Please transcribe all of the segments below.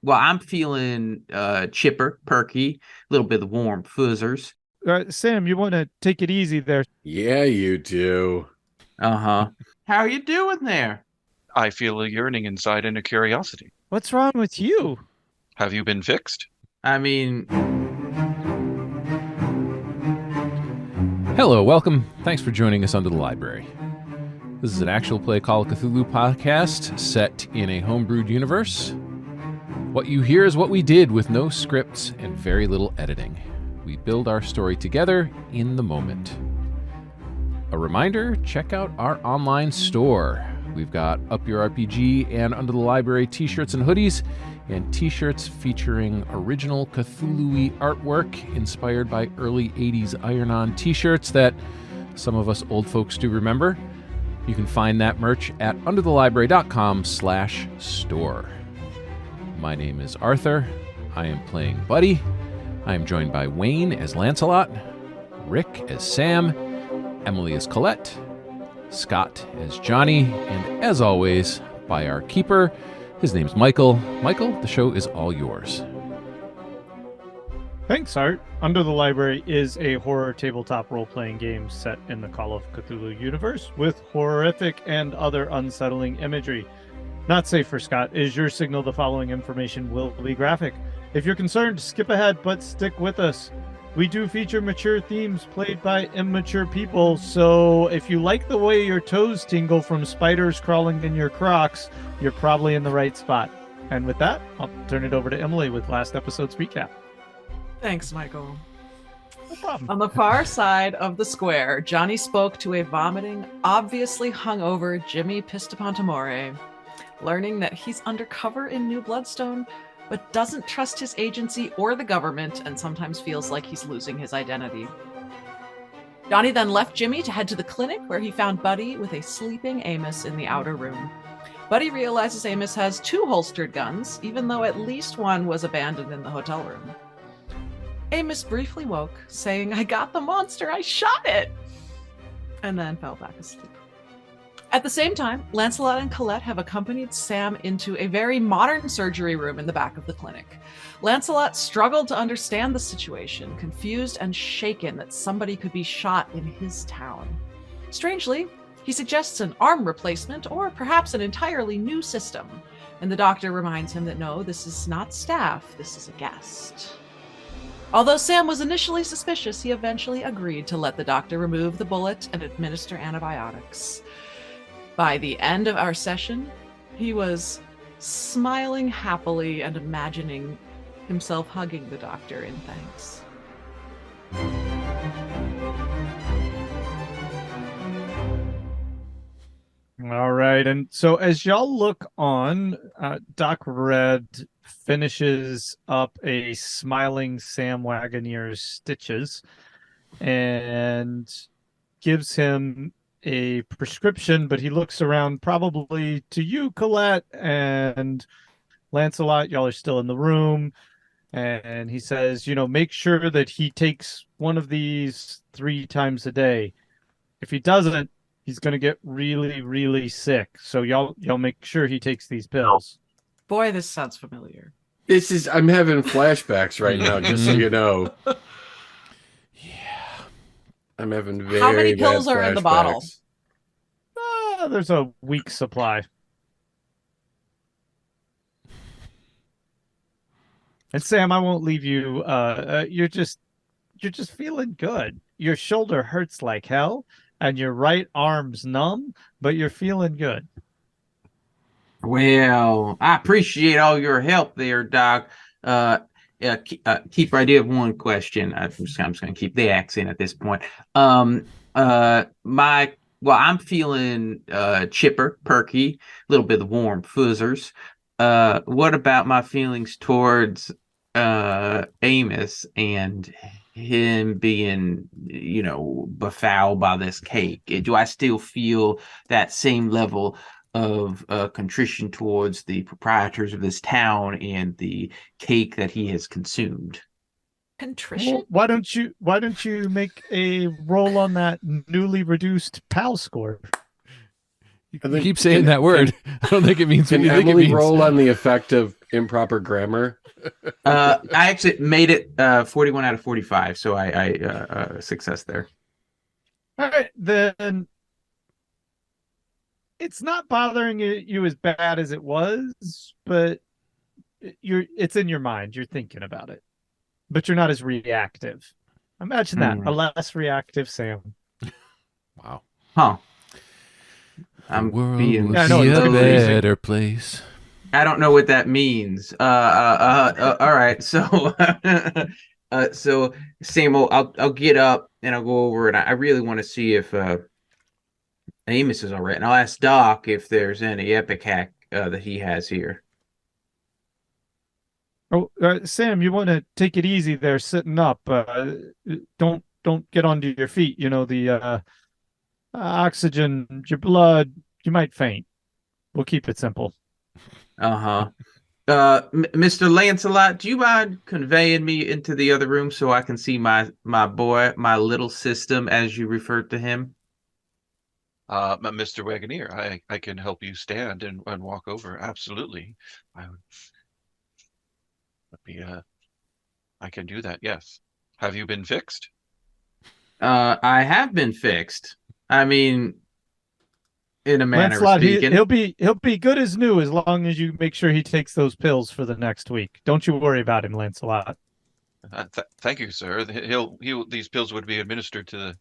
I'm feeling chipper, perky, a little bit of warm fuzzers. Sam, you want to take it easy there? Yeah, you do. Uh-huh. How are you doing there? I feel a yearning inside and a curiosity. What's wrong with you? Have you been fixed? I mean, Hello, welcome. Thanks for joining us under the library. This is an actual play Call of Cthulhu podcast set in a homebrewed universe. What you hear is what we did with no scripts and very little editing. We build our story together in the moment. A reminder, check out our online store. We've got Up Your RPG and Under the Library t-shirts and hoodies, and t-shirts featuring original Cthulhu-y artwork inspired by early 80s iron-on t-shirts that some of us old folks do remember. You can find that merch at underthelibrary.com/store. My name is Arthur. I am playing Buddy. I am joined by Wayne as Lancelot, Rick as Sam, Emily as Colette, Scott as Johnny, and as always, by our keeper. His name's Michael. Michael, the show is all yours. Thanks, Art. Under the Library is a horror tabletop role-playing game set in the Call of Cthulhu universe with horrific and other unsettling imagery. Not safe for Scott. Is your signal the following information will be graphic? If you're concerned, skip ahead, but stick with us. We do feature mature themes played by immature people, so if you like the way your toes tingle from spiders crawling in your Crocs, you're probably in the right spot. And with that, I'll turn it over to Emily with last episode's recap. Thanks, Michael. No problem. On the far side of the square, Johnny spoke to a vomiting, obviously hungover Jimmy Pistapontamore, learning that he's undercover in New Bloodstone, but doesn't trust his agency or the government and sometimes feels like he's losing his identity. Johnny then left Jimmy to head to the clinic where he found Buddy with a sleeping Amos in the outer room. Buddy realizes Amos has 2 holstered guns, even though at least one was abandoned in the hotel room. Amos briefly woke, saying, "I got the monster, I shot it!" and then fell back asleep. At the same time, Lancelot and Colette have accompanied Sam into a very modern surgery room in the back of the clinic. Lancelot struggled to understand the situation, confused and shaken that somebody could be shot in his town. Strangely, he suggests an arm replacement or perhaps an entirely new system, and the doctor reminds him that no, this is not staff, this is a guest. Although Sam was initially suspicious, he eventually agreed to let the doctor remove the bullet and administer antibiotics. By the end of our session, he was smiling happily and imagining himself hugging the doctor in thanks. All right, and so as y'all look on, Doc Red finishes up a smiling Sam Wagoneer's stitches and gives him a prescription, but he looks around probably to you, Colette, and Lancelot. Y'all are still in the room, and he says, make sure that he takes one of these 3 times a day. If he doesn't, he's going to get really, really sick. So y'all make sure he takes these pills. Boy, this sounds familiar. I'm having flashbacks right now, just so you know. Yeah. I'm having very How many bad pills are in the bottle? flashbacks. There's a week's supply. And Sam, I won't leave you. You're just feeling good. Your shoulder hurts like hell, and your right arm's numb, but you're feeling good. well, I appreciate all your help there, Doc. Keeper, I do have one question. I'm just going to keep the accent at this point. I'm feeling chipper, perky, a little bit of warm fuzzers. What about my feelings towards Amos and him being, befouled by this cake? Do I still feel that same level of contrition towards the proprietors of this town and the cake that he has consumed? Contrition? Well, why don't you make a roll on that newly reduced PAL score? You keep saying that word. I don't think it means what Can you think it Emily means. roll on the effect of improper grammar. I actually made it 41 out of 45, so I success there. All right, then it's not bothering you as bad as it was, but it's in your mind. You're thinking about it, but you're not as reactive. Imagine that, a less reactive Sam. Wow. Huh. The world will be I know, a it's better place. I don't know what that means. All right. So, so Sam, I'll get up and I'll go over, and I really want to see if Amos is all right, and I'll ask Doc if there's any epic hack that he has here. Oh, Sam, you want to take it easy there, sitting up. Don't get onto your feet. You know, the oxygen, your blood, you might faint. We'll keep it simple. Mr. Lancelot, do you mind conveying me into the other room so I can see my boy, my little system, as you referred to him? Mr. Wagoneer, I can help you stand and walk over. Absolutely. I can do that, yes. Have you been fixed? I have been fixed. I mean, in a manner Lancelot, of speaking. he'll be good as new as long as you make sure he takes those pills for the next week. Don't you worry about him, Lancelot. Thank you, sir. These pills would be administered to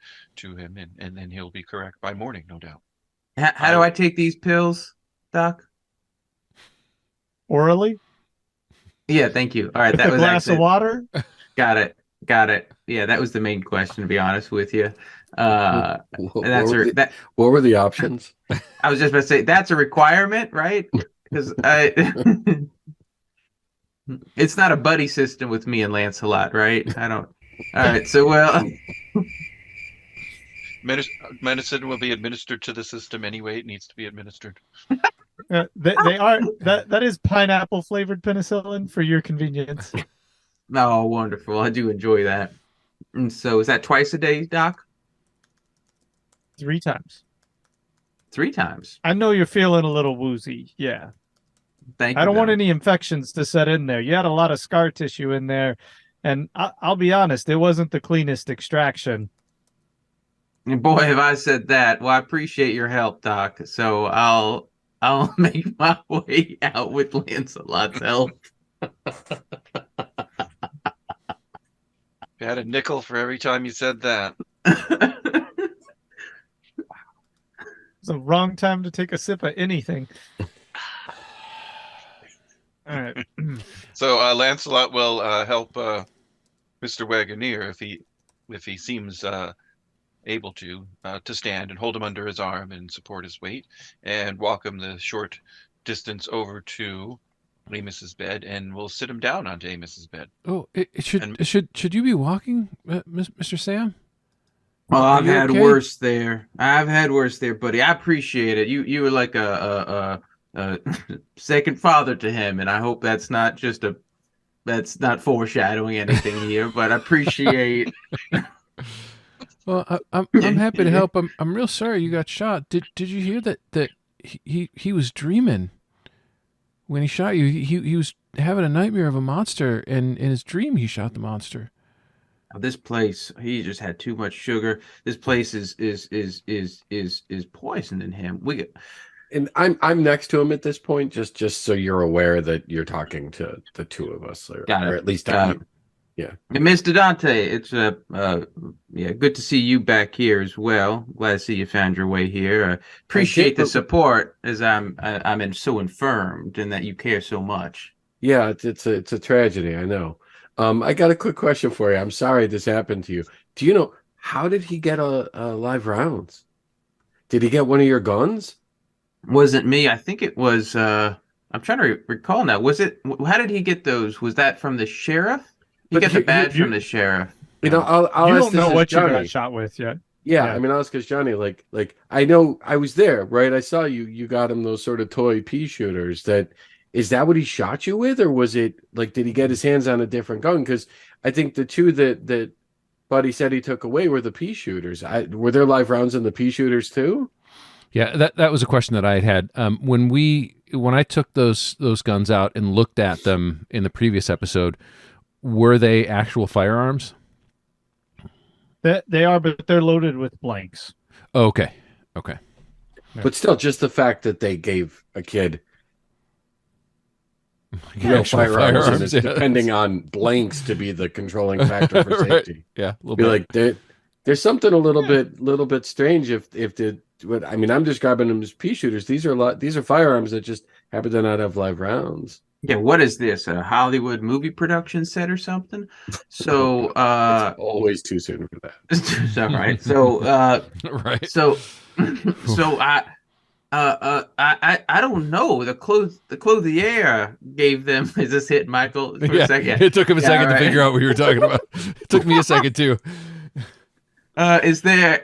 him, and then he'll be correct by morning, no doubt. How do I take these pills, Doc? Orally? Yeah, thank you. All right, With that a was glass of water? Got it. Yeah, that was the main question, to be honest with you. What What were the options? I was just about to say that's a requirement, right? Because it's not a buddy system with me and Lancelot, right? I don't. All right, so Medicine will be administered to the system anyway. It needs to be administered. They are that is pineapple flavored penicillin for your convenience. Oh, wonderful! I do enjoy that. And so, is that twice a day, Doc? 3 times. 3 times. I know you're feeling a little woozy. Yeah. Thank you. I don't want any infections to set in there. You had a lot of scar tissue in there, and I'll be honest, it wasn't the cleanest extraction. And boy, have I said that. Well, I appreciate your help, Doc. So I'll make my way out with Lancelot's help. You had a nickel for every time you said that. It's the wrong time to take a sip of anything. All right. So Lancelot will help Mr. Wagoneer if he seems able to stand, and hold him under his arm and support his weight, and walk him the short distance over to Amos's bed, and we'll sit him down onto Amos's bed. Oh, should you be walking, Mr. Sam? Well, I've had worse there. Buddy. I appreciate it. You were like a second father to him, and I hope that's not foreshadowing anything here. But I appreciate. Well, I'm happy to help. I'm real sorry you got shot. Did you hear that he was dreaming when he shot you? He was having a nightmare of a monster, and in his dream he shot the monster. This place, he just had too much sugar. This place is poisoning him. And I'm next to him at this point, just so you're aware that you're talking to the two of us, or at least yeah. And Mr. Dante, it's good to see you back here as well. Glad to see you found your way here. Appreciate the support, as I'm so infirmed, and that you care so much. Yeah, it's a tragedy, I know. I got a quick question for you. I'm sorry this happened to you. Do you know, how did he get a live rounds? Did he get one of your guns? Wasn't me. I think it was. I'm trying to recall now. Was it? How did he get those? Was that from the sheriff? He got the badge from the sheriff. You know, I'll you ask don't know this what Johnny. you got shot with yet. Yeah, I mean, I'll ask this Johnny. Like I know I was there, right? I saw you got him those sort of toy pea shooters. Is that what he shot you with, or was it like, did he get his hands on a different gun? Because I think the two that Buddy said he took away were the pea shooters. Were there live rounds in the pea shooters too? Yeah, that was a question that I had. When we when I took those guns out and looked at them in the previous episode, were they actual firearms? They are, but they're loaded with blanks. Oh, okay. But still, just the fact that they gave a kid real Actual firearms, and it's yeah. depending on blanks to be the controlling factor for Right. safety. Yeah, a little Be bit. like there's something a little bit strange if I mean, I'm describing them as pea shooters. These are firearms that just happen to not have live rounds. Yeah, what is this? A Hollywood movie production set or something? So It's always too soon for that. it's all right. So Right. so I don't know. The clothier gave them. Is this hit Michael for a second? It took him a second right. to figure out what you were talking about. It took me a second too. Is there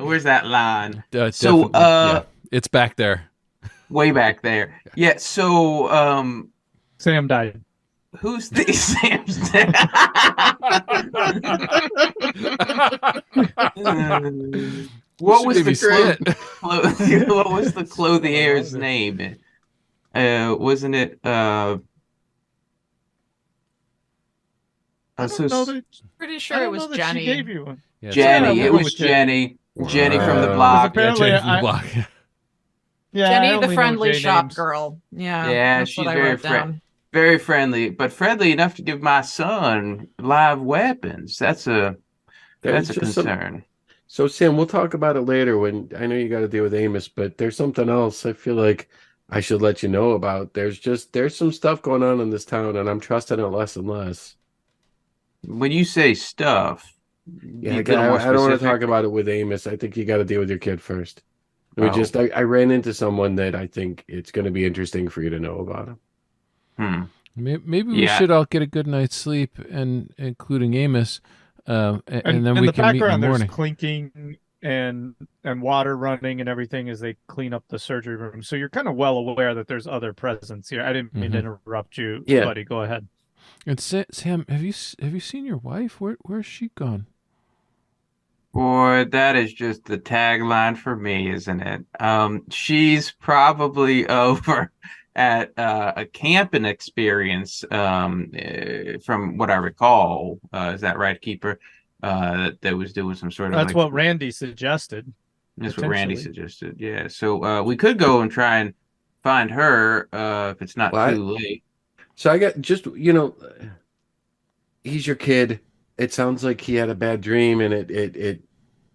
where's that line? Definitely, yeah. It's back there. Way back there. Yeah, so Sam died. who's the Sam's what was Should the be split. what was the clothier's name? Wasn't it I don't know that- Pretty I sure don't it was know that Jenny. She gave you one. Yeah, Jenny? Yeah, It we'll was go with Jenny. Jenny from the Wow. block. Apparently, Jenny from the I- block. Yeah, I Jenny, only the know friendly J shop names. girl. Yeah, Yeah, that's she's what I very wrote down. very friendly, but friendly enough to give my son live weapons. That's a There's just concern. So Sam, we'll talk about it later when I know you got to deal with Amos, but there's something else I feel like I should let you know about. There's some stuff going on in this town, and I'm trusting it less and less. When you say stuff, Yeah, be a I little more don't want to specific. talk about it with Amos. I think you got to deal with your kid first. Oh. I ran into someone that I think it's going to be interesting for you to know about him. Maybe we Yeah. should all get a good night's sleep, and including Amos, and then in we the can meet in the background, there's morning. clinking and water running and everything as they clean up the surgery room. So you're kind of well aware that there's other presence here. I didn't mean to interrupt you, Yeah. buddy. Go ahead. And Sam, have you seen your wife? Where's she gone? Boy, that is just the tagline for me, isn't it? She's probably over at a camping experience, from what I recall. Is that right, Keeper? That was doing some sort of That's like, what Randy suggested. that's what Randy potentially. suggested. Yeah, so we could go and try and find her if it's not Well, too late. So I got just he's your kid. It sounds like he had a bad dream, and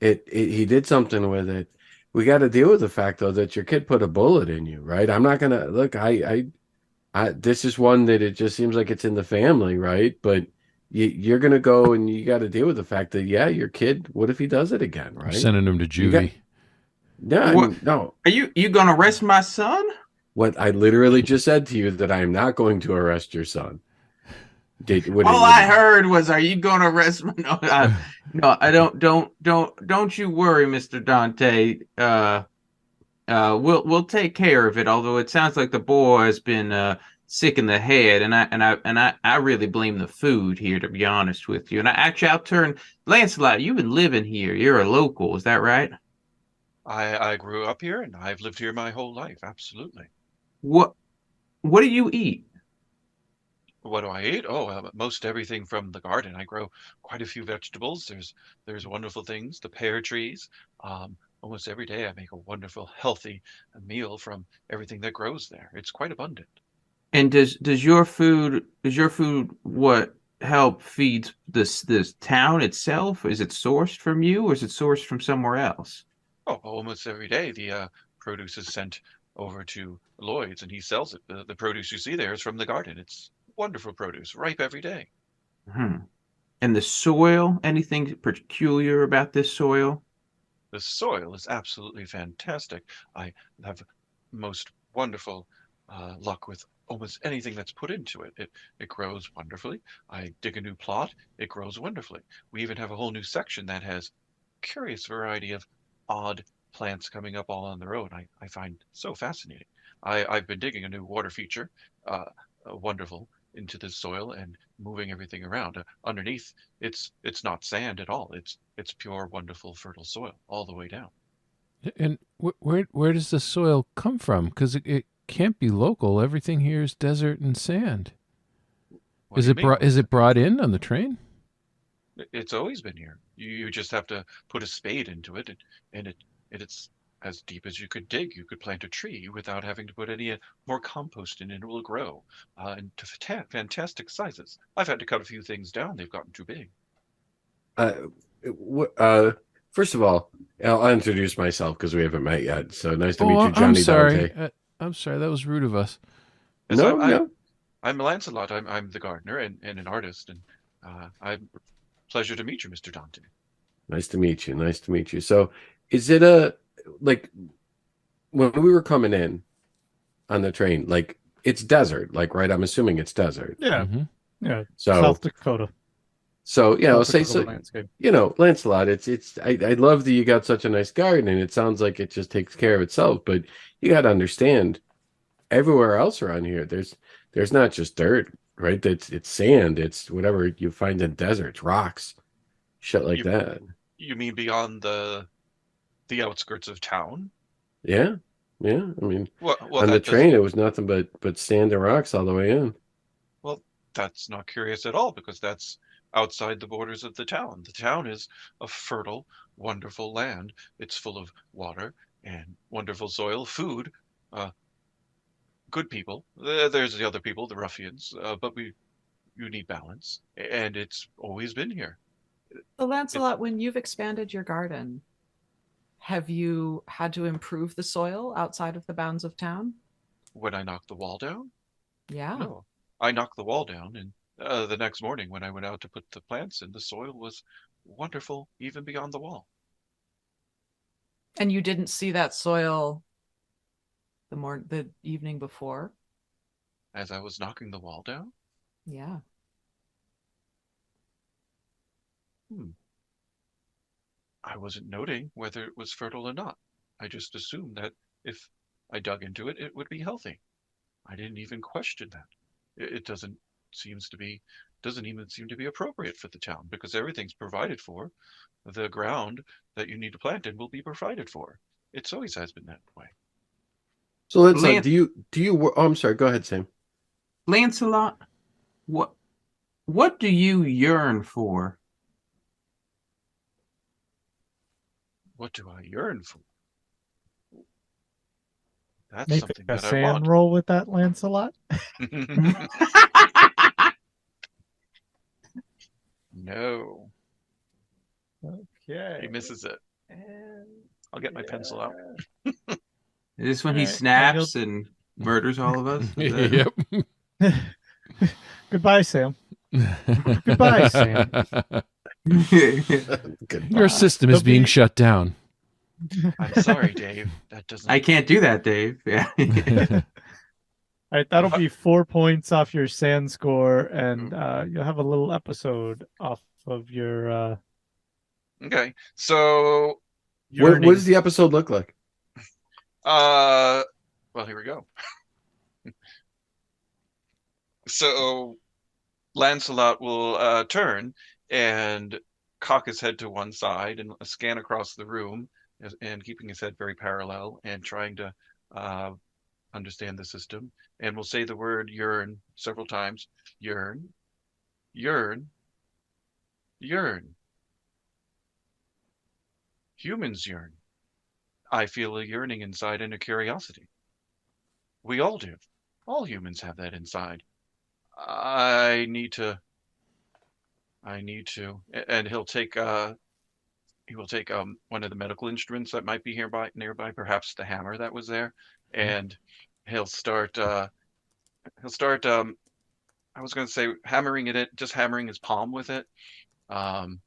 he did something with it. We got to deal with the fact though that your kid put a bullet in you, right? I'm not gonna look. I this is one that it just seems like it's in the family, right? But you're gonna go and you got to deal with the fact that your kid. What if he does it again, I'm right? sending him to You got- juvie. No, I What- mean, no. Are you gonna arrest my son? What I literally just said to you that I am not going to arrest your son. All I heard was, "Are you going to arrest me?" No, I don't. Don't you worry, Mr. Dante. We'll take care of it. Although it sounds like the boy has been sick in the head, and I really blame the food here, to be honest with you. And I'll turn Lancelot. You've been living here. You're a local, is that right? I grew up here and I've lived here my whole life. Absolutely. What do you eat? What do I eat? Oh, most everything from the garden. I grow quite a few vegetables. There's wonderful things. The pear trees. Almost every day I make a wonderful, healthy meal from everything that grows there. It's quite abundant. And does your food what help feeds this town itself? Is it sourced from you, or is it sourced from somewhere else? Oh, almost every day the produce is sent over to Lloyd's and he sells it. The produce you see there is from the garden. It's wonderful produce, ripe every day. And the soil, anything peculiar about this soil? The soil is absolutely fantastic. I have most wonderful luck with almost anything that's put into it. It grows wonderfully. I dig a new plot, it grows wonderfully. We even have a whole new section that has curious variety of odd plants coming up all on the road. I find so fascinating. I've been digging a new water feature, wonderful, into the soil and moving everything around. Underneath, it's not sand at all. It's pure, wonderful, fertile soil all the way down. And where does the soil come from? Because can't be local. Everything here is desert and sand. What Is do you it mean? brought? Is it brought in on the train? It's always been here. You just have to put a spade into it, and it's as deep as you could dig. You could plant a tree without having to put any more compost in, and it will grow into fantastic sizes. I've had to cut a few things down; they've gotten too big. Uh, First of all, I'll introduce myself because we haven't met yet. So nice to meet you, Johnny I'm sorry. Dante. I'm sorry. That was rude of us. Yes, No. I'm Lancelot. I'm the gardener and an artist, and I'm pleasure to meet you, Mr. Dante. Nice to meet you. Nice to meet you. So, is it like when we were coming in on the train? Like it's desert, like right? I'm assuming it's desert. Yeah, Mhm. yeah. So, South Dakota. so yeah, I'll South say Dakota so. landscape. Lancelot, I love that you got such a nice garden, and it sounds like it just takes care of itself. But you got to understand, everywhere else around here, there's not just dirt, right? It's sand, it's whatever you find in deserts, rocks, shit like that. You mean beyond the outskirts of town? Yeah. I mean, Well, on the that does. train, it was nothing but sand and rocks all the way in. Well, that's not curious at all because that's outside the borders of the town. The town is a fertile, wonderful land. It's full of water and wonderful soil, food, uh, good people. There's the other people, the ruffians, but you need balance, and it's always been here. So, Lancelot, when you've expanded your garden, have you had to improve the soil outside of the bounds of town? When I knocked the wall down, Yeah. no, I knocked the wall down, and the next morning when I went out to put the plants in, the soil was wonderful, even beyond the wall. And you didn't see that soil the evening before? As I was knocking the wall down, Yeah. I wasn't noting whether it was fertile or not. I just assumed that if I dug into it, it would be healthy. I didn't even question that. It doesn't even seem to be appropriate for the town because everything's provided for. The ground that you need to plant in will be provided for. It's always has been that way. So let's Lan- do you oh, I'm sorry, go ahead, Sam. Lancelot, what do you yearn for? What do I yearn for? That's Make something a that I sand want. roll with that, Lancelot. No, Okay. he misses it. I'll get my pencil out. Is this when he Alright, snaps and murders all of us? Is that- Yep. Goodbye, Sam. Goodbye, Sam. Goodbye. Your system is There'll being be- shut down. I'm sorry, Dave. That doesn't. I can't do that, Dave. Yeah. All right, that'll be 4 points off your sand score, and you'll have a little episode off of your Okay, so What does the episode look like? well, here we go. So Lancelot will turn and cock his head to one side and scan across the room and keeping his head very parallel and trying to understand the system. And we'll say the word yearn several times. Yearn, yearn, yearn. Humans yearn. I feel a yearning inside and a curiosity. We all do. All humans have that inside. I need to, and he'll take one of the medical instruments that might be nearby, perhaps the hammer that was there, and he'll start I was going to say hammering just hammering his palm with it, and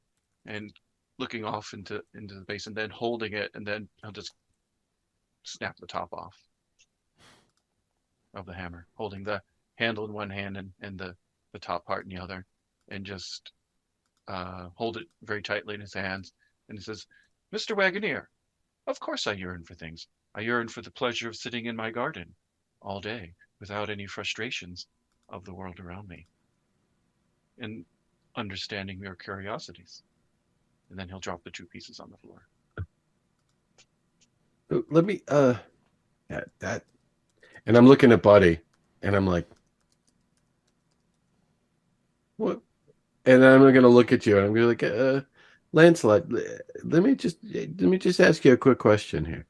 looking off into the base, and then holding it, and then he'll just snap the top off of the hammer, holding the handle in one hand and the top part in the other, and just hold it very tightly in his hands. And he says, "Mr. Wagoneer, of course I yearn for things. I yearn for the pleasure of sitting in my garden all day without any frustrations of the world around me, and understanding your curiosities." And then he'll drop the 2 pieces on the floor. Let me that And I'm looking at Buddy, and I'm like, what? And then I'm going to look at you, and I'm going to be like, Lancelot, let me just ask you a quick question here.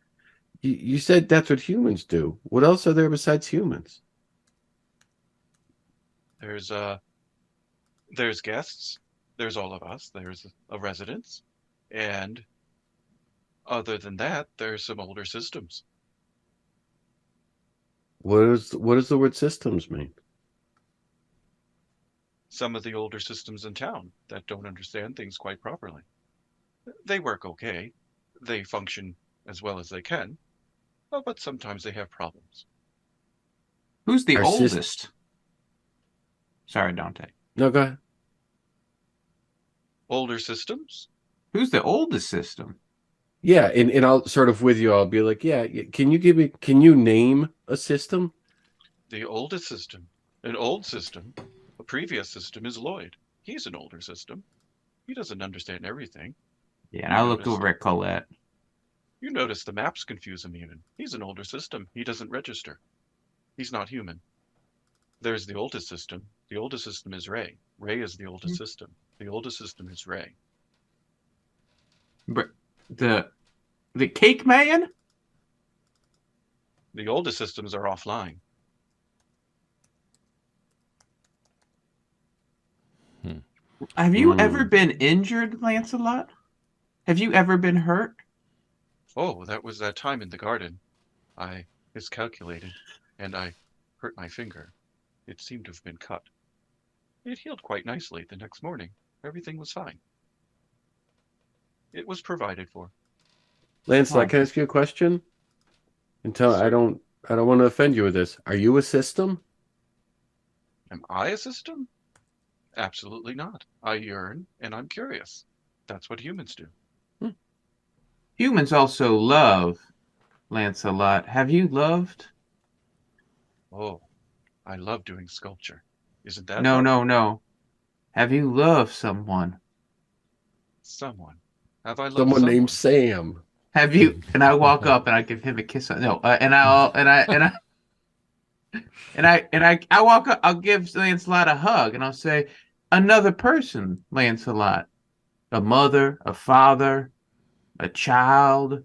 You said that's what humans do. What else are there besides humans? There's guests. There's all of us. There's a residence, and other than that, there's some older systems. What does the word systems mean? Some of the older systems in town that don't understand things quite properly. They work okay. They function as well as they can, but sometimes they have problems. Who's the Our oldest? Sorry, Dante. No, go ahead. Older systems? Who's the oldest system? Yeah, and I'll sort of with you, I'll be like, yeah, can you name a system? The oldest system. An old system. A previous system is Lloyd. He's an older system. He doesn't understand everything. Yeah, and I look over at Colette. You notice the maps confuse him even. He's an older system. He doesn't register. He's not human. There's the oldest system. The oldest system is Ray. Ray is the oldest system. The oldest system is Ray. The cake man? The oldest systems are offline. Have you ever been injured, Lancelot? Have you ever been hurt? Oh, that was that time in the garden. I miscalculated, and I hurt my finger. It seemed to have been cut. It healed quite nicely the next morning. Everything was fine. It was provided for. Lancelot, can I ask you a question? I don't want to offend you with this. Are you a system? Am I a system? Absolutely not. I yearn, and I'm curious. That's what humans do. Humans also love, Lancelot. Have you loved? Oh, I love doing sculpture. Isn't that No. Have you loved someone? Someone. Have I loved Someone named Sam. Have you? And I walk up and I give him a kiss. No, I walk up. I'll give Lancelot a hug and I'll say, another person, Lancelot, a mother, a father, a child,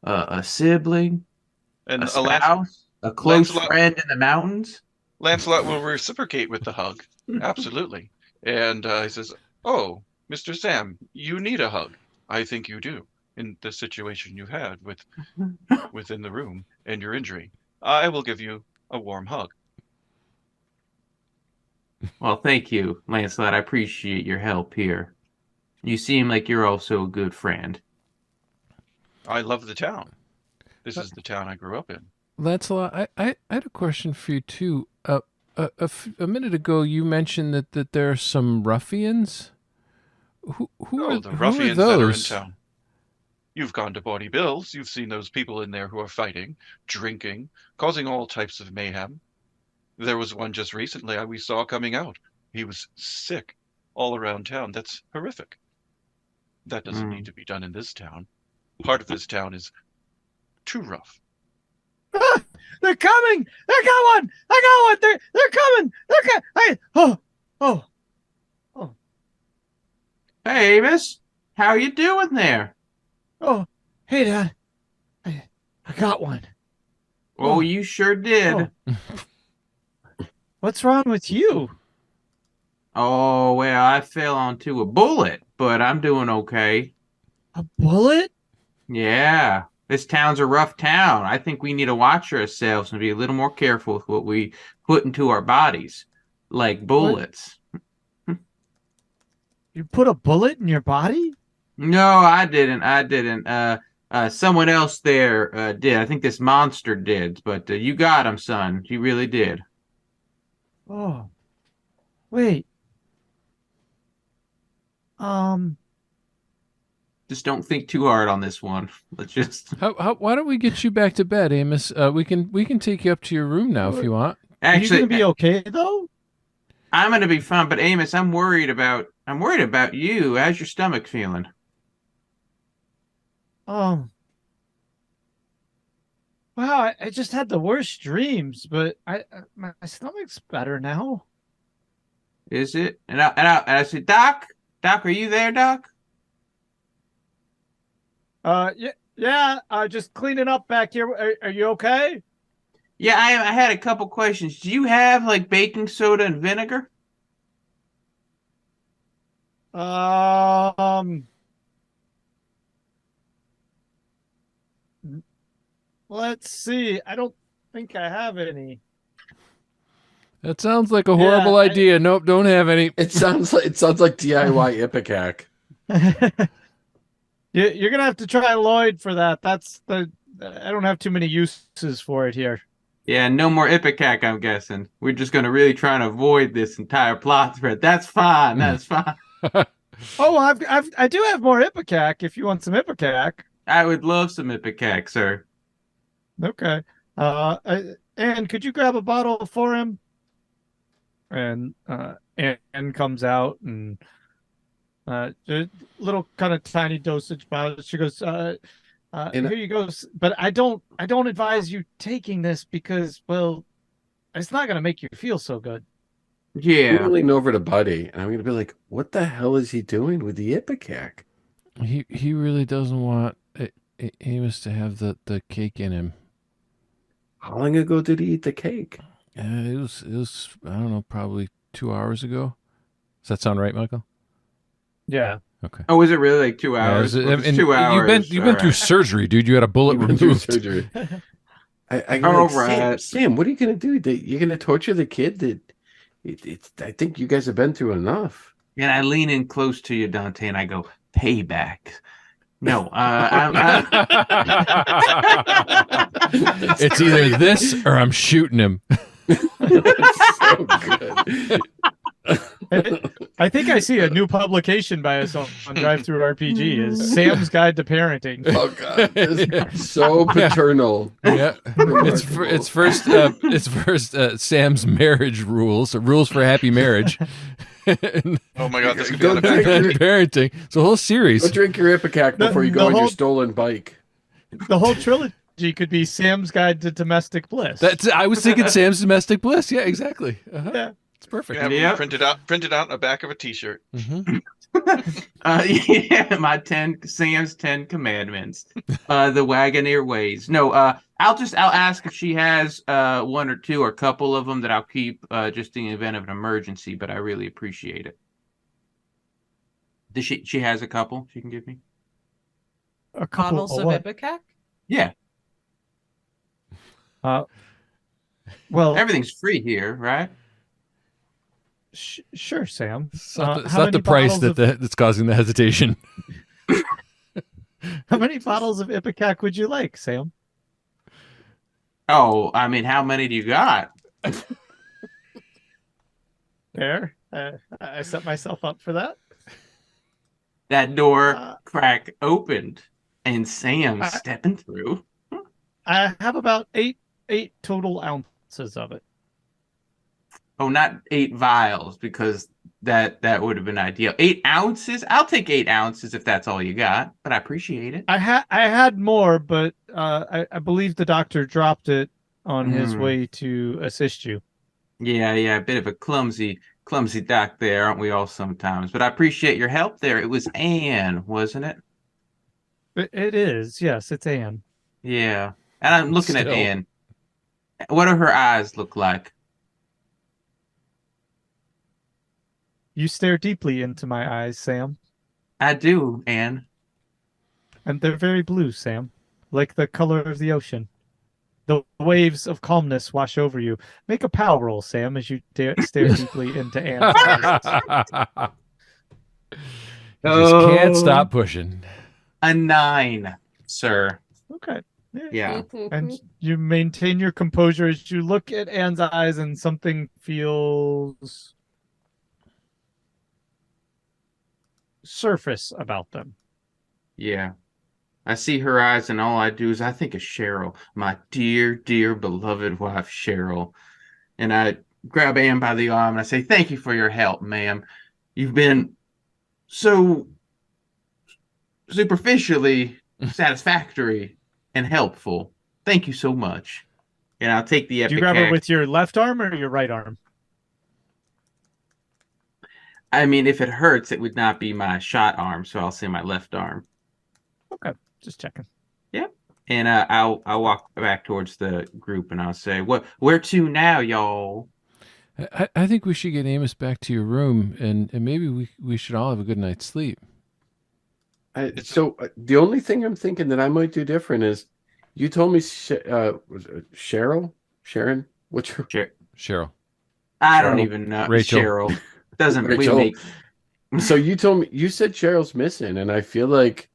a sibling, and a spouse, a close friend in the mountains. Lancelot will reciprocate with the hug. Absolutely. And he says, oh, Mr. Sam, you need a hug. I think you do. In the situation you had within the room and your injury, I will give you a warm hug. Well, thank you, Lancelot. I appreciate your help here. You seem like you're also a good friend. I love the town. This is the town I grew up in. Lancelot, I had a question for you too. A minute ago, you mentioned that there are some ruffians. Who are the ruffians that are in those? town? You've gone to Bawdy Bill's. You've seen those people in there who are fighting, drinking, causing all types of mayhem. There was one just recently we saw coming out. He was sick all around town. That's horrific. That doesn't need to be done in this town. Part of this town is too rough. Ah, they're coming! They're going! They're coming! They're coming! Oh. Hey, Amos. How you doing there? Oh, hey, Dad. I got one. Oh, you sure did. Oh. What's wrong with you? Oh, well, I fell onto a bullet, but I'm doing okay. A bullet? Yeah. This town's a rough town. I think we need to watch ourselves and be a little more careful with what we put into our bodies, like bullets. What? You put a bullet in your body? No, I didn't. Someone else there did. I think this monster did, but you got him, son. You really did. Oh, wait. Just don't think too hard on this one. Let's just. Why don't we get you back to bed, Amos? We can take you up to your room now if you want. Actually, are you gonna be okay though? I'm gonna be fine, but Amos, I'm worried about you. How's your stomach feeling? Wow, I just had the worst dreams, but my stomach's better now. Is it? And I said, Doc, are you there, Doc? Yeah, just cleaning up back here. Are you okay? Yeah, I am. I had a couple questions. Do you have like baking soda and vinegar? Let's see. I don't think I have any. That sounds like a horrible idea. Nope, don't have any. It sounds like DIY Ipecac. You're gonna have to try Lloyd for that. I don't have too many uses for it here. Yeah, no more Ipecac, I'm guessing. We're just going to really try and avoid this entire plot thread. That's fine. That's fine. Oh, I do have more Ipecac if you want some Ipecac. I would love some Ipecac, sir. Okay. And could you grab a bottle for him? And Anne comes out and a little kind of tiny dosage bottle. She goes, here you go. But I don't advise you taking this because, well, it's not going to make you feel so good. Yeah. I'm going to lean over to Buddy, and I'm going to be like, what the hell is he doing with the Ipecac? He really doesn't want Amos to have the cake in him. How long ago did he eat the cake? It was I don't know, probably 2 hours ago. Does that sound right, Michael? Yeah. Okay. Oh, was it really like 2 hours? Yeah, It's 2 hours. You've been through surgery, dude. You had a bullet removed. Surgery. I All like, right. Sam, what are you going to do? You're going to torture the kid? I think you guys have been through enough. And I lean in close to you, Dante, and I go, payback. No, It's either this or I'm shooting him. That's so good. I think I see a new publication by us on Drive Through RPG is Sam's Guide to Parenting. Oh God, it's so paternal. Yeah, it's first Sam's marriage rules for happy marriage. Oh my God, this could be Don't on the back. drink Parenting. It's a whole series. Go drink your Ipecac before you go on your stolen bike. The whole trilogy could be Sam's Guide to Domestic Bliss. I was thinking Sam's domestic bliss. Yeah, exactly. Uh-huh. Yeah. It's perfect. You have them printed out on the back of a T-shirt. Mm-hmm. yeah, Sam's 10 commandments, the Wagoneer ways. No, I'll ask if she has one or two or a couple of them that I'll keep just in the event of an emergency. But I really appreciate it. Does she has a couple she can give me? A couple Bottles of Ipecac? Yeah. Well, Everything's free here, right? Sure, Sam. It's not the price bottles that's causing the hesitation. How many bottles of Ipecac would you like, Sam? Oh, I mean, how many do you got? There. I set myself up for that. That door crack opened, and Sam's stepping through. I have about eight total ounces of it. Oh, not 8 vials, because that would have been ideal. 8 ounces? I'll take 8 ounces if that's all you got, but I appreciate it. I had more, but I believe the doctor dropped it on his way to assist you. Yeah, a bit of a clumsy doc there, aren't we all sometimes? But I appreciate your help there. It was Anne, wasn't it? It is, yes, it's Anne. Yeah, and I'm looking at Anne. What do her eyes look like? You stare deeply into my eyes, Sam. I do, Anne. And they're very blue, Sam, like the color of the ocean. The waves of calmness wash over you. Make a power roll, Sam, as you stare deeply into Anne's eyes. You just can't stop pushing. A 9, sir. Okay. Yeah. And you maintain your composure as you look at Anne's eyes and something feels surface about them. Yeah. I see her eyes, and all I do is I think of Cheryl, my dear, dear, beloved wife, Cheryl. And I grab Anne by the arm, and I say, thank you for your help, ma'am. You've been so superficially satisfactory and helpful. Thank you so much. And I'll take the epic. Do you grab her act. with your left arm or your right arm? I mean, if it hurts, it would not be my shot arm, so I'll say my left arm. Okay, just checking. Yep. And I'll walk back towards the group and I'll say, where to now, y'all? I think we should get Amos back to your room, and maybe we should all have a good night's sleep. So the only thing I'm thinking that I might do different is, you told me was it Cheryl? Sharon? What's your... Cheryl. I don't even know. Rachel. Cheryl. Doesn't Rachel. we make... So you said Cheryl's missing, and I feel like,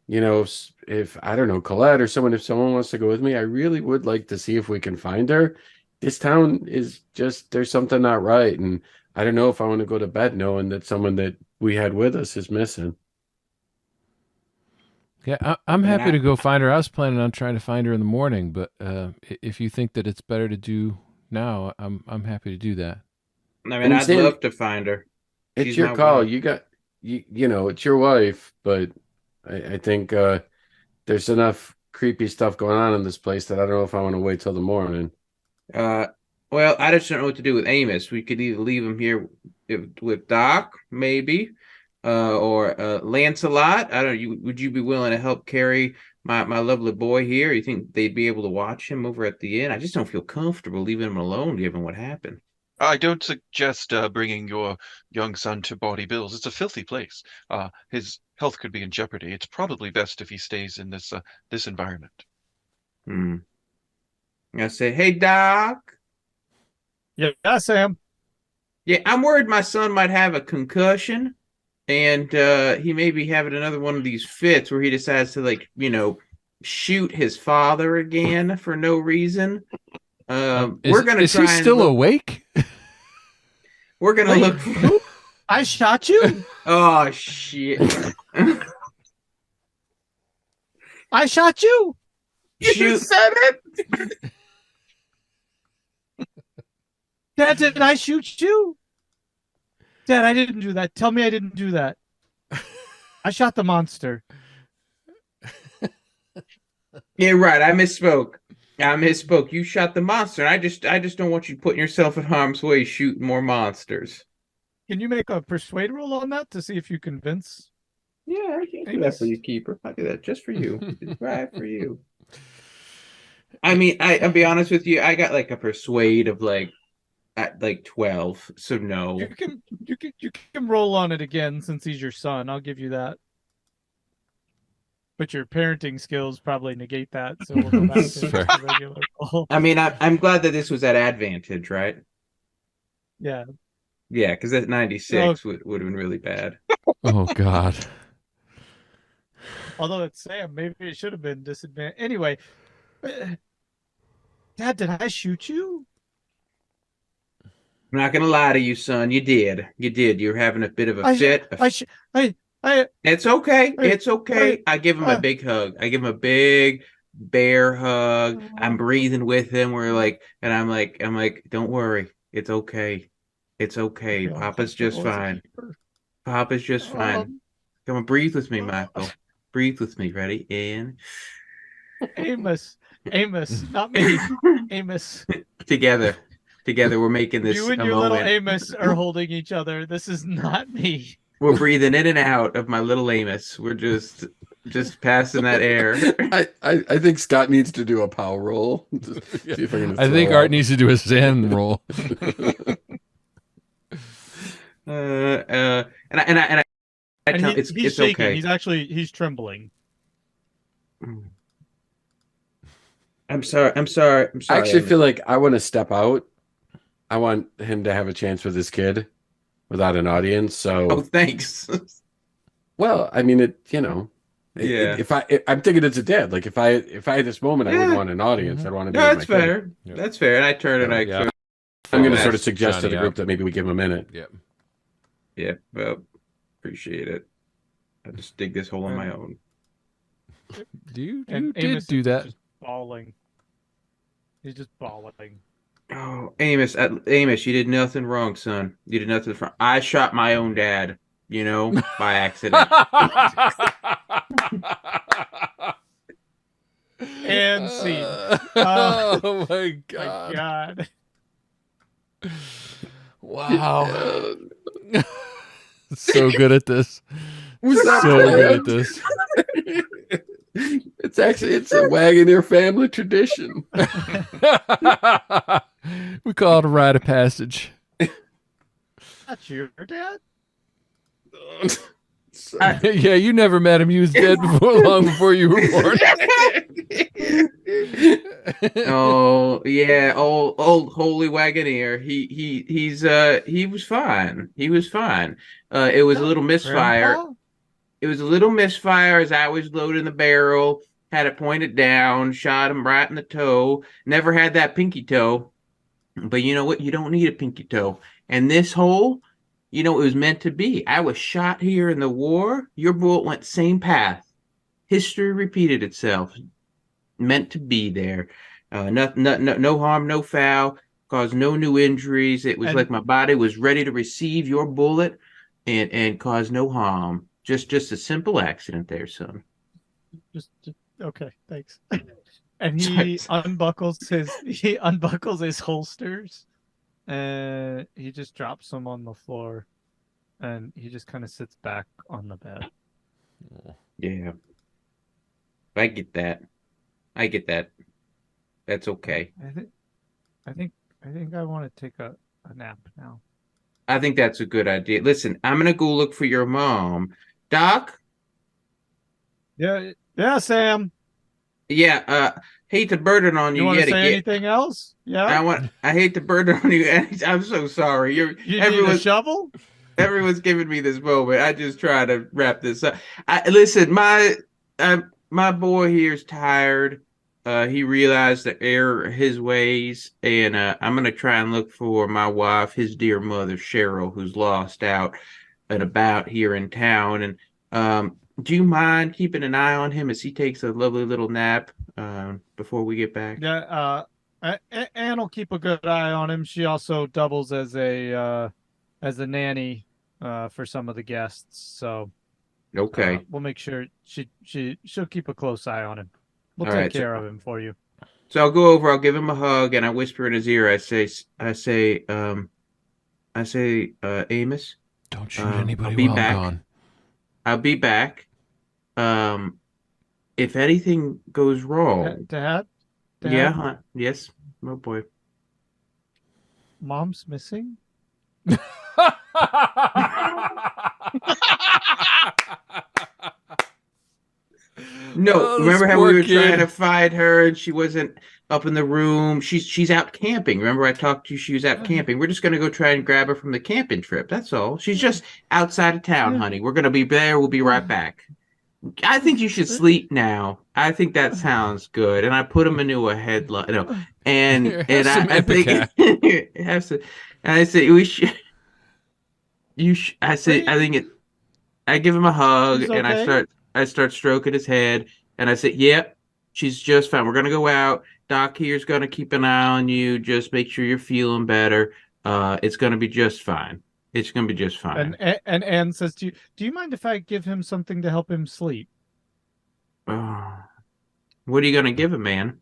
if I don't know, Colette or someone, if someone wants to go with me, I really would like to see if we can find her. This town is just, there's something not right, and I don't know if I want to go to bed knowing that someone that we had with us is missing. Yeah, I'm happy to go find her. I was planning on trying to find her in the morning, but if you think that it's better to do now, I'm happy to do that. I mean, I'd love to find her. It's your call. You got, it's your wife, but I think there's enough creepy stuff going on in this place that I don't know if I want to wait till the morning. Well, I just don't know what to do with Amos. We could either leave him here with Doc, maybe, or Lancelot. I don't. Would you be willing to help carry my lovely boy here? You think they'd be able to watch him over at the inn? I just don't feel comfortable leaving him alone, given what happened. I don't suggest bringing your young son to Bawdy Bill's. It's a filthy place. His health could be in jeopardy. It's probably best if he stays in this environment. I say, hey, Doc. Yeah, Sam. Yeah, I'm worried my son might have a concussion, and he may be having another one of these fits where he decides to, shoot his father again for no reason. We're gonna is try. Is he still awake? We're gonna look. I shot you. Oh shit! I shot you. You said it. Dad, did I shoot you? Dad, I didn't do that. Tell me I didn't do that. I shot the monster. Yeah, right. I misspoke. You shot the monster. I just don't want you putting yourself in harm's way shooting more monsters. Can you make a persuade roll on that to see if you convince? Yeah, I can do that for you, Keeper. I'll do that just for you. Right for you. I mean, I'll be honest with you. I got a persuade of at 12, so no. You can roll on it again since he's your son. I'll give you that. But your parenting skills probably negate that, so we'll go back to the regular roll. I mean, I'm glad that this was at advantage, right? Yeah. Yeah, because that 96 would have been really bad. Oh God. Although it's Sam, maybe it should have been disadvantage. Anyway, Dad, did I shoot you? I'm not gonna lie to you, son. You did. You're having a bit of a fit. It's okay. It's okay. I give him a big hug. I give him a big bear hug. I'm breathing with him. I'm like, don't worry. It's okay. It's okay. Papa's just fine. Papa's just fine. Come on, breathe with me, Michael. Breathe with me. Ready? In. Amos, not me. Amos. Together, we're making this. You and your little Amos are holding each other. This is not me. We're breathing in and out of my little Amos. We're just passing that air. I think Scott needs to do a power roll. I think Art needs to do a Zen roll. He's shaking. Okay. He's trembling. I'm sorry. I actually feel like I want to step out. I want him to have a chance with his kid without an audience. So, thanks. Well, I mean, Yeah. I'm thinking it's a dad. If I had this moment, I wouldn't want an audience. I'd want to be. That's fair. Kid. That's fair. And I turn and I'm going to sort of suggest to the group that maybe we give him a minute. Yeah. Yeah. Well, appreciate it. I'll just dig this hole on my own. You Amos did do that. Just bawling. He's just bawling. Oh, Amos, you did nothing wrong, son. You did nothing wrong. I shot my own dad, by accident. And scene. Oh my My god! God. Wow, so good at this. Was that So good at planned? this. It's a Wagoneer family tradition. We call it a rite of passage. That's your dad? Yeah, you never met him. He was dead long before you were born. Oh yeah, old holy Wagoneer. He was fine. He was fine. It was a little misfire. Grandpa? It was a little misfire as I was loading the barrel, had it pointed down, shot him right in the toe. Never had that pinky toe. But you know what? You don't need a pinky toe. And this hole, it was meant to be. I was shot here in the war. Your bullet went same path. History repeated itself. Meant to be there. No harm, no foul. Caused no new injuries. It was like my body was ready to receive your bullet and cause no harm. Just a simple accident there, son. Just okay, thanks. And he unbuckles his holsters, and he just drops them on the floor, and he just kind of sits back on the bed. Yeah. I get that. That's okay. I think I want to take a nap now. I think that's a good idea. Listen, I'm gonna go look for your mom. Doc? Yeah, Sam. Yeah, hate to burden on You you want to yet say again. anything else? Yeah. I hate to burden on you. I'm so sorry. You need a shovel? Everyone's giving me this moment. I just try to wrap this up. Listen, my boy here is tired. He realized the error of his ways, and I'm gonna try and look for my wife, his dear mother, Cheryl, who's lost out and about here in town. And do you mind keeping an eye on him as he takes a lovely little nap before we get back? Yeah. Anne will keep a good eye on him. She also doubles as a nanny for some of the guests. So Okay. we'll make sure she'll keep a close eye on him. We'll All take right, care of him for you. So I'll go over, I'll give him a hug, and I whisper in his ear, I say, Amos, Don't shoot I'll anybody be while back. I'm gone. I'll be back. If anything goes wrong, Dad? yeah, huh? Yes, oh boy. Mom's missing? No, Oh, this remember how poor we were kid. trying to find her and she wasn't up in the room? She's out camping. Remember I talked to you? She was out camping. We're just gonna go try and grab her from the camping trip. That's all. She's just outside of town, honey. We're gonna be there. We'll be right back. I think you should sleep now. I think that sounds good. And I put him into a headlock. No, and Here, have and some I think have some. And I say we should. I say I think it. I give him a hug He's and okay? I start stroking his head and I say, "Yep, she's just fine. We're gonna go out. Doc here's gonna keep an eye on you. Just make sure you're feeling better. It's gonna be just fine. It's gonna be just fine." And Anne says to you, "Do you mind if I give him something to help him sleep?" What are you gonna give him, man?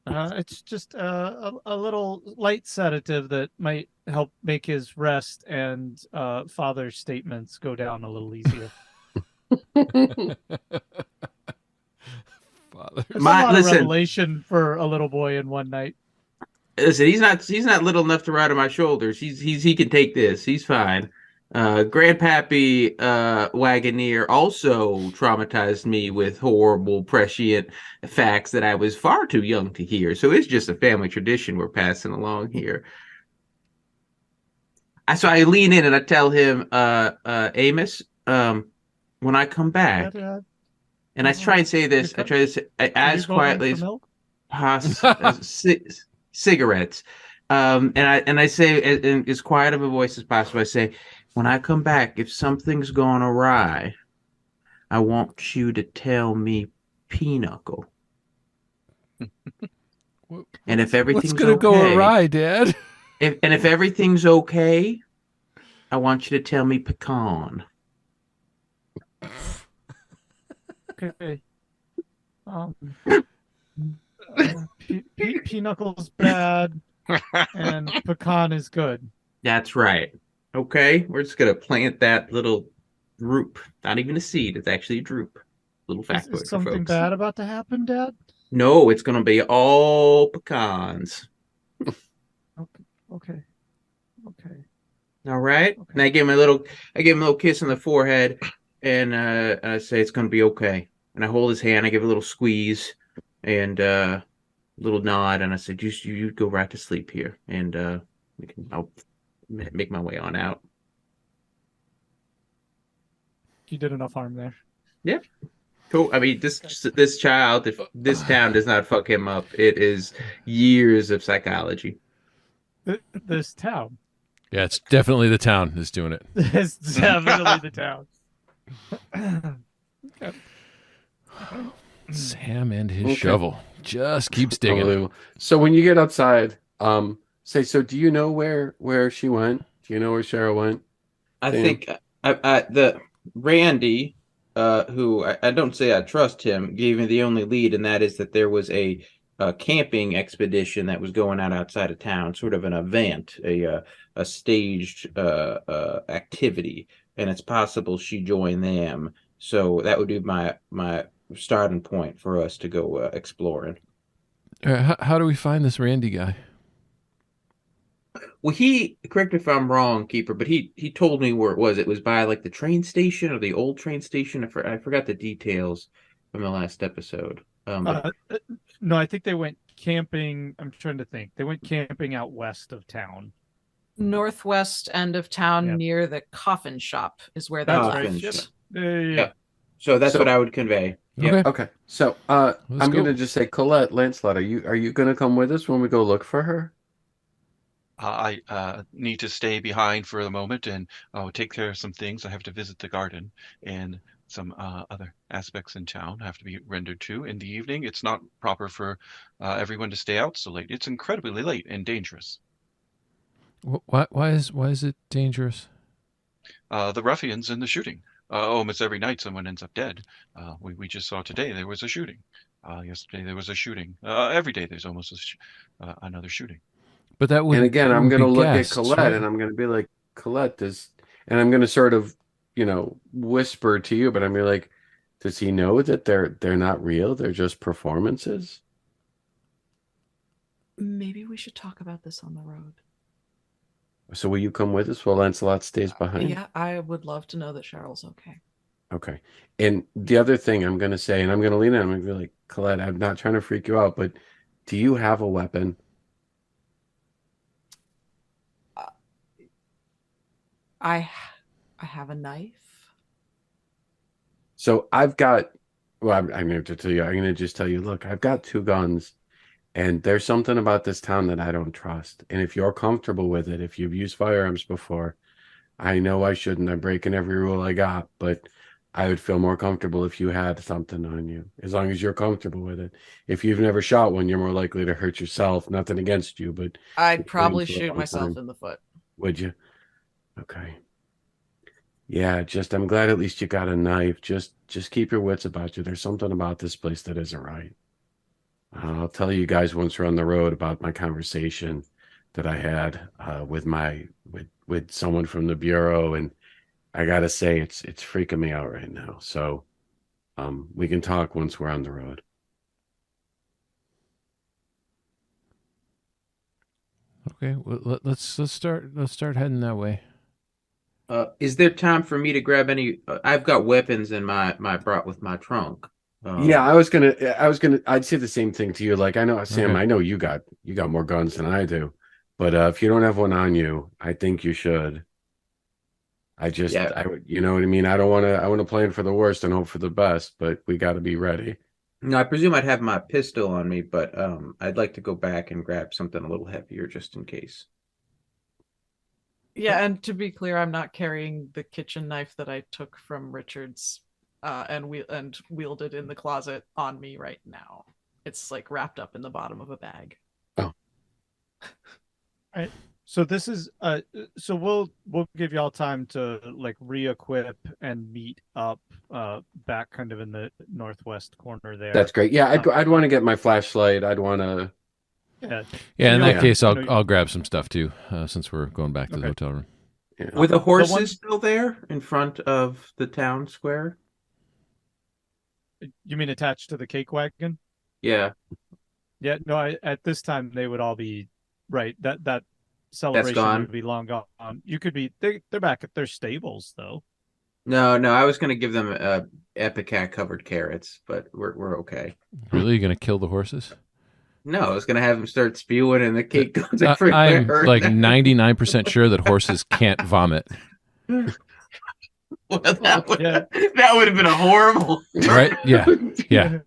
It's just a little light sedative that might help make his rest and father's statements go down a little easier. Father. It's a lot of Listen. revelation for a little boy in one night. Listen, he's not little enough to ride on my shoulders. He can take this. He's fine. Grandpappy Wagoneer also traumatized me with horrible, prescient facts that I was far too young to hear. So it's just a family tradition we're passing along here. So I lean in and I tell him, Amos, when I come back, and I try and say this, I try to say as quietly as cigarettes. And I say in as quiet of a voice as possible, I say, when I come back, if something's gone awry, I want you to tell me Pinochle. And if everything's What's gonna go awry, Dad? if everything's okay, I want you to tell me Pecan. Okay. Pinocchle's bad and pecan is good. That's right. Okay, we're just gonna plant that little droop. Not even a seed. It's actually a droop. Little Is factoid for something folks. bad about to happen, Dad? No, it's gonna be all pecans. Okay. All right. Okay. And I give him a little kiss on the forehead, and I say it's gonna be okay. And I hold his hand. I give a little squeeze, and little nod, and I said, "You go right to sleep here, and I'll make my way on out." You did enough harm there. Yeah. Cool. I mean, this child, if this town does not fuck him up, it is years of psychology. This town. Yeah, it's definitely the town that's doing it. It's definitely the town. Okay. Sam and his Okay. shovel just keeps digging. Unbelievable. So when you get outside, so do you know where she went? Do you know where Cheryl went? I Damn. think the Randy, who I don't say I trust him, gave me the only lead, and that is that there was a camping expedition that was going out outside of town, sort of an event, a staged activity, and it's possible she joined them. So that would be my starting point for us to go exploring. How do we find this Randy guy? Well, correct me if I'm wrong, Keeper, but he told me where it was. It was by like the train station or the old train station. I forgot the details from the last episode. No, I think they went camping. I'm trying to think. They went camping out west of town. Northwest end of town Yep. near the coffin shop is where That's that's right. right. Yep. Yeah. So that's So- what I would convey. Yeah. Okay. Okay. So Let's I'm go. gonna just say, Colette, Lancelot, are you gonna come with us when we go look for her? I need to stay behind for the moment and take care of some things. I have to visit the garden and some other aspects in town have to be rendered to in the evening. It's not proper for everyone to stay out so late. It's incredibly late and dangerous. Why is it dangerous? The ruffians and the shooting. Almost every night someone ends up dead. We just saw today there was a shooting. Yesterday there was a shooting. Every day there's almost another shooting. But that would. And again, I'm would gonna be look guests, at Colette right? and I'm gonna be like, Colette, and I'm gonna sort of, whisper to you, but I'm gonna be like, does he know that they're not real? They're just performances? Maybe we should talk about this on the road. So will you come with us while Lancelot stays behind? Yeah, I would love to know that Cheryl's okay. Okay. And the other thing I'm gonna say, and I'm gonna lean in, I'm gonna be like, Colette, I'm not trying to freak you out, but do you have a weapon? I have a knife. So I've got, well, I'm going to tell you, I'm going to just tell you, look, I've got 2 guns, and there's something about this town that I don't trust. And if you're comfortable with it, if you've used firearms before, I know I shouldn't. I'm breaking every rule I got, but I would feel more comfortable if you had something on you, as long as you're comfortable with it. If you've never shot one, you're more likely to hurt yourself. Nothing against you, but I'd probably for a shoot long myself time. in the foot. Would you? Okay. Yeah, I'm glad at least you got a knife. Just keep your wits about you. There's something about this place that isn't right. I'll tell you guys once we're on the road about my conversation that I had with someone from the bureau, and I gotta say it's freaking me out right now. So we can talk once we're on the road. Okay, well, let's start heading that way. Is there time for me to grab any? I've got weapons in my brought with my trunk. Yeah, I'd say the same thing to you. Like, I know, Sam, Okay. I know you got more guns than I do, but if you don't have one on you, I think you should. You know what I mean? I want to plan for the worst and hope for the best, but we got to be ready. No, I presume I'd have my pistol on me, but I'd like to go back and grab something a little heavier just in case. Yeah, and to be clear, I'm not carrying the kitchen knife that I took from Richard's and wielded in the closet on me right now. It's like wrapped up in the bottom of a bag. Oh. So this is so we'll give y'all time to like re-equip and meet up back kind of in the northwest corner there. That's great. Yeah, I'd want to get my flashlight. I'd want to. Yeah. Yeah, in So that you'll- case, you know, I'll grab some stuff too, since we're going back to the Okay. hotel room. Yeah. Were the horses one- still there in front of the town square? You mean attached to the cake wagon? Yeah. Yeah, no, at this time they would all be right. That celebration gone. would be long gone. You could be they're back at their stables though. No, I was gonna give them Epicat covered carrots, but we're okay. Really, you gonna kill the horses? No, I was gonna have them start spewing and the cake goes everywhere. I'm like 99% sure that horses can't vomit. Well, that would Yeah. have been a horrible. Right? Yeah. Yeah.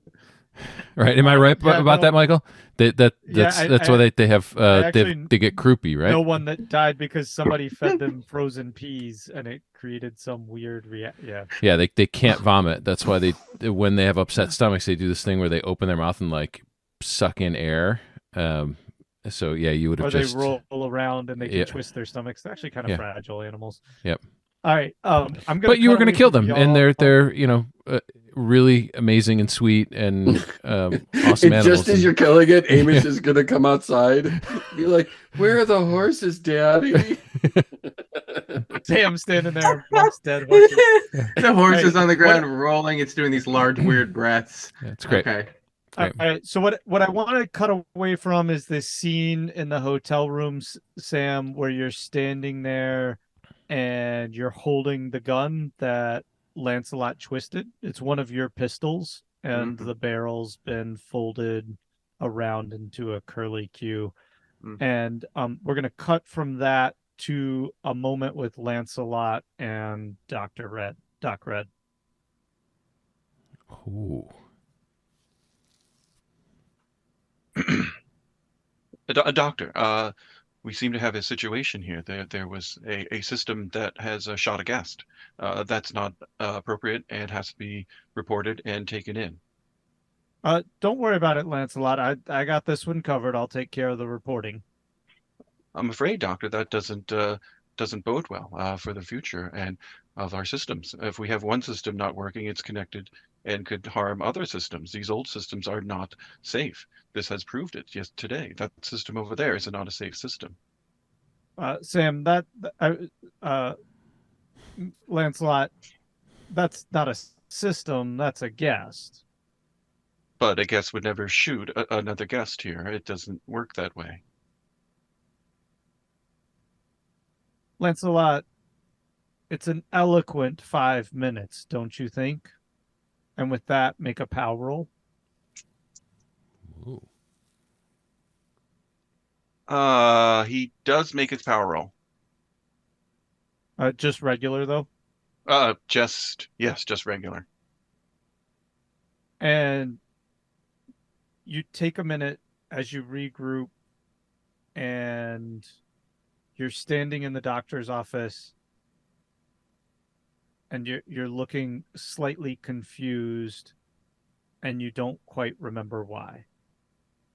Right? Am I right Yeah, about no. that, Michael? That's why they have actually they get croupy, right? No one that died because somebody fed them frozen peas and it created some weird Yeah. Yeah, they can't vomit. That's why when they have upset stomachs, they do this thing where they open their mouth and like suck in air. So yeah, you would Or have they just roll around and they can Yeah. twist their stomachs. They're actually kind of Yeah. fragile animals. Yep. All right. I'm gonna. But you were going to kill them, and they're really amazing and sweet and awesome And animals. just as you're killing it, Amos is gonna come outside. Be like, "Where are the horses, Daddy?" Sam standing there amongst dead horses. The horse is Hey, on the ground rolling. It's doing these large, weird breaths. That's great. Okay. All right. So what I want to cut away from is this scene in the hotel rooms, Sam, where you're standing there and you're holding the gun that Lancelot twisted. It's one of your pistols, and Mhm. the barrel's been folded around into a curly Q. Mhm. And we're gonna cut from that to a moment with Lancelot and Doc Red. Ooh. A doctor, we seem to have a situation here. There was a system that has shot a guest. That's not appropriate and has to be reported and taken in. Don't worry about it, Lancelot. I got this one covered. I'll take care of the reporting. I'm afraid, Doctor, that doesn't bode well for the future and of our systems. If we have one system not working, it's connected and could harm other systems. These old systems are not safe. This has proved it just today. That system over there is not a safe system. Sam, Lancelot, that's not a system. That's a guest. But a guest would never shoot another guest here. It doesn't work that way. Lancelot, it's an eloquent 5 minutes, don't you think? And with that, make a power roll. Ooh. He does make his power roll. Just regular though. Just regular. And you take a minute as you regroup, and you're standing in the doctor's office, and you're looking slightly confused, and you don't quite remember why.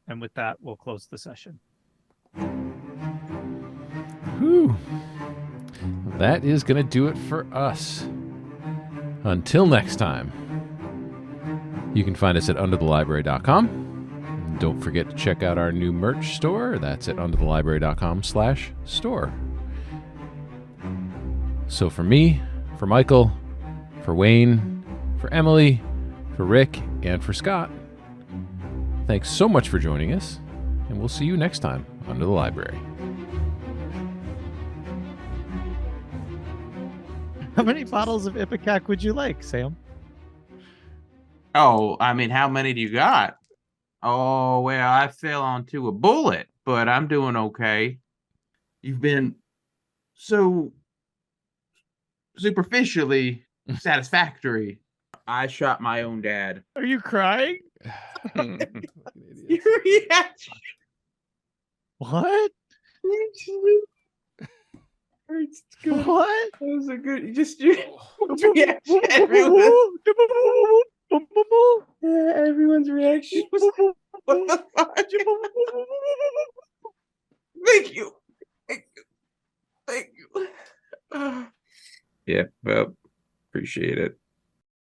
And with that, we'll close the session. Whew. That is going to do it for us. Until next time, you can find us at underthelibrary.com. Don't forget to check out our new merch store. That's at underthelibrary.com/store. So for me, for Michael, for Wayne, for Emily, for Rick, and for Scott, thanks so much for joining us, and we'll see you next time under the library. How many bottles of Ipecac would you like, Sam? Oh, I mean, how many do you got? Oh, well, I fell onto a bullet, but I'm doing okay. You've been so superficially satisfactory. I shot my own dad. Are you crying? Your reaction. What? It's good. What? That was a good. Just reaction. Everyone's reaction was what the fuck? Thank you. Yeah, well, appreciate it.